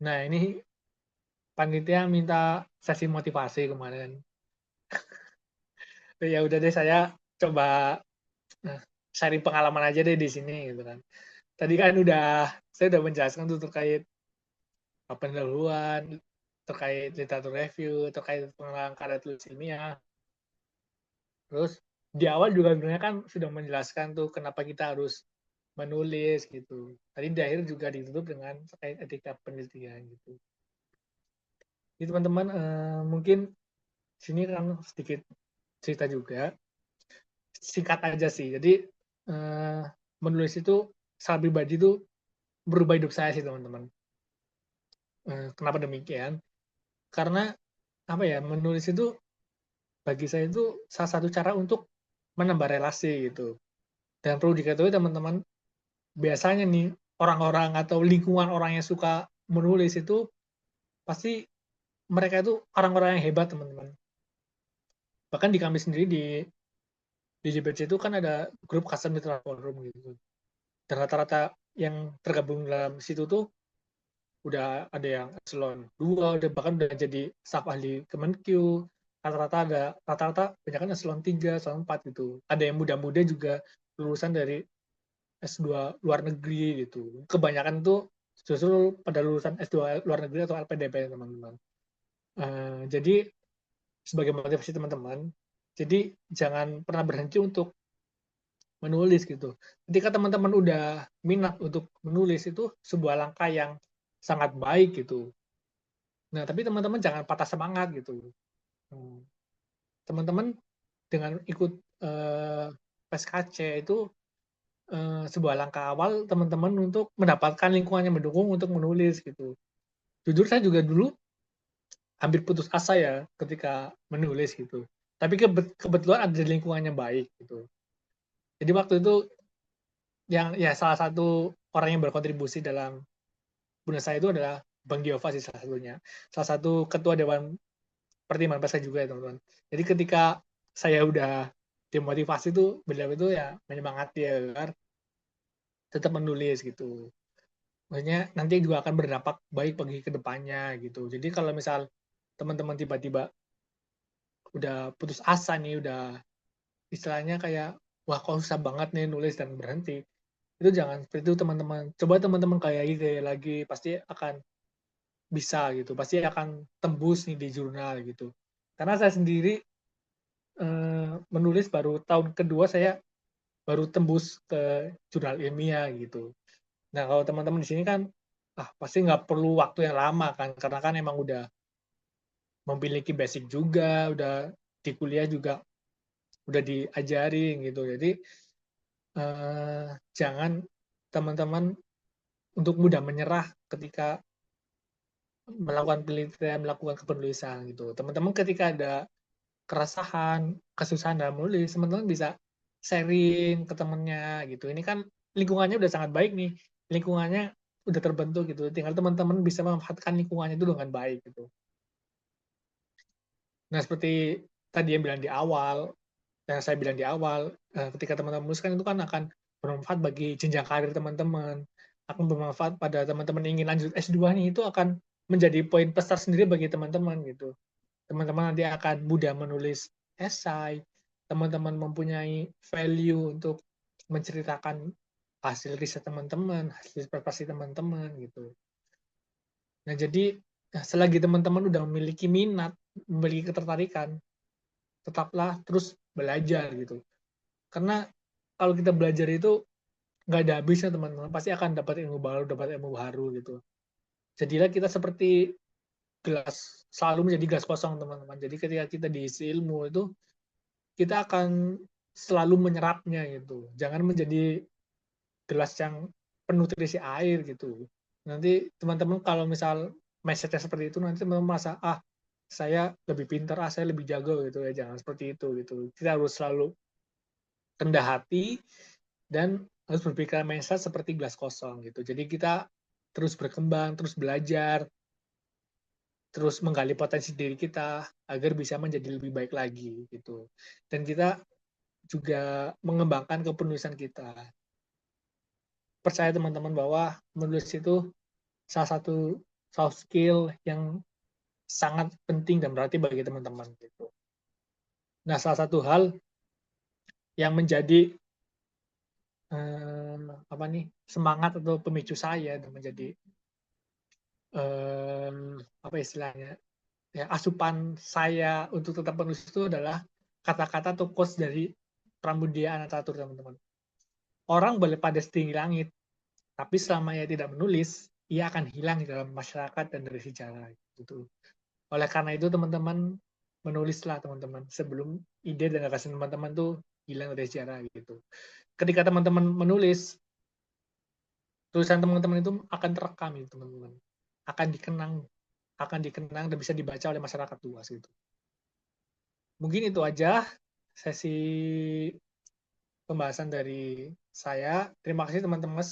Nah, ini panitia minta sesi motivasi kemarin. Ya udah deh, saya coba sharing pengalaman aja deh di sini gitu kan. Tadi kan saya udah menjelaskan tuh terkait pendahuluan, terkait literatur review, terkait pengolahan karya tulis ilmiah. Terus di awal juga sebenarnya kan sudah menjelaskan tuh kenapa kita harus menulis gitu. Tadi di akhir juga ditutup dengan terkait etika penelitian gitu. Jadi teman-teman, mungkin sini kan sedikit cerita juga, singkat aja sih. Jadi eh, menulis itu secara pribadi itu berubah hidup saya sih teman-teman. Kenapa demikian? Karena apa ya, menulis itu bagi saya itu salah satu cara untuk menambah relasi gitu. Dan perlu diketahui teman-teman, biasanya nih orang-orang atau lingkungan orang yang suka menulis itu pasti mereka itu orang-orang yang hebat teman-teman. Bahkan di kami sendiri di JBC itu kan ada grup custom literary forum gitu. Dan rata-rata yang tergabung dalam situ tuh udah ada yang eselon 2, udah bahkan udah jadi staf ahli Kemenq, rata-rata banyak kan eselon 3, eselon 4 gitu. Ada yang muda-muda juga lulusan dari S2 luar negeri gitu. Kebanyakan tuh justru pada lulusan S2 luar negeri atau LPDP teman-teman. Jadi sebagai motivasi teman-teman, jadi jangan pernah berhenti untuk menulis gitu. Ketika teman-teman udah minat untuk menulis itu sebuah langkah yang sangat baik gitu. Nah, tapi teman-teman jangan patah semangat gitu. Hmm. Teman-teman dengan ikut eh, PSKC itu sebuah langkah awal teman-teman untuk mendapatkan lingkungan yang mendukung untuk menulis gitu. Jujur saya juga dulu hampir putus asa ya ketika menulis gitu. Tapi kebetulan ada lingkungannya baik gitu. Jadi waktu itu yang ya salah satu orang yang berkontribusi dalam bunuh saya itu adalah Bang Giova sih salah satunya. Salah satu ketua Dewan Pertimbangan Pesah juga ya teman-teman. Jadi ketika saya udah dimotivasi tuh, beliau itu ya menyemangati agar tetap menulis gitu. Maksudnya nanti juga akan berdampak baik bagi kedepannya gitu. Jadi kalau misal teman-teman tiba-tiba udah putus asa nih, udah istilahnya kayak wah kok susah banget nih nulis dan berhenti, itu jangan seperti itu teman-teman. Coba teman-teman kayak ide lagi, pasti akan bisa gitu, pasti akan tembus nih di jurnal gitu. Karena saya sendiri menulis baru tahun kedua saya baru tembus ke jurnal ilmiah gitu. Nah kalau teman-teman di sini kan pasti nggak perlu waktu yang lama kan, karena kan emang udah memiliki basic juga, udah di kuliah juga udah diajarin gitu. Jadi jangan teman-teman untuk mudah menyerah ketika melakukan penelitian, melakukan kepenulisan gitu. Teman-teman ketika ada keresahan, kesusahan dalam menulis, teman-teman bisa sharing ke temennya gitu. Ini kan lingkungannya udah sangat baik nih, lingkungannya udah terbentuk gitu. Tinggal teman-teman bisa memanfaatkan lingkungannya itu dengan baik gitu. Nah seperti tadi yang bilang di awal, yang saya bilang di awal, ketika teman-teman menulis kan itu kan akan bermanfaat bagi jenjang karir teman-teman, akan bermanfaat pada teman-teman yang ingin lanjut S2 nih, itu akan menjadi poin plus sendiri bagi teman-teman gitu. Teman-teman nanti akan mudah menulis esai, teman-teman mempunyai value untuk menceritakan hasil riset teman-teman, hasil prestasi teman-teman gitu. Nah, jadi selagi teman-teman udah memiliki minat, memiliki ketertarikan, tetaplah terus belajar gitu. Karena kalau kita belajar itu nggak ada habisnya teman-teman, pasti akan dapat ilmu baru gitu. Jadilah kita seperti selalu menjadi gelas kosong teman-teman. Jadi ketika kita diisi ilmu itu kita akan selalu menyerapnya gitu. Jangan menjadi gelas yang penuh terisi air gitu. Nanti teman-teman kalau misal message seperti itu, nanti teman-teman merasa saya lebih pintar, saya lebih jago gitu ya. Jangan seperti itu gitu. Kita harus selalu rendah hati dan harus berpikir mindset seperti gelas kosong gitu. Jadi kita terus berkembang, terus belajar, terus menggali potensi diri kita agar bisa menjadi lebih baik lagi gitu. Dan kita juga mengembangkan kepenulisan kita. Percaya teman-teman bahwa menulis itu salah satu soft skill yang sangat penting dan berarti bagi teman-teman gitu. Nah, salah satu hal yang menjadi semangat atau pemicu saya dan menjadi apa istilahnya ya asupan saya untuk tetap menulis itu adalah kata-kata atau quotes dari Pramudia Anantatur, teman-teman. Orang boleh pada setinggi langit, tapi selama ia tidak menulis, ia akan hilang di dalam masyarakat dan dari sejarah. Gitu. Oleh karena itu, teman-teman menulislah, teman-teman, sebelum ide dan gagasan teman-teman tuh hilang dari sejarah gitu. Ketika teman-teman menulis, tulisan teman-teman itu akan terekam, gitu, teman-teman. Akan dikenang dan bisa dibaca oleh masyarakat luas gitu. Mungkin itu aja sesi pembahasan dari saya. Terima kasih teman-teman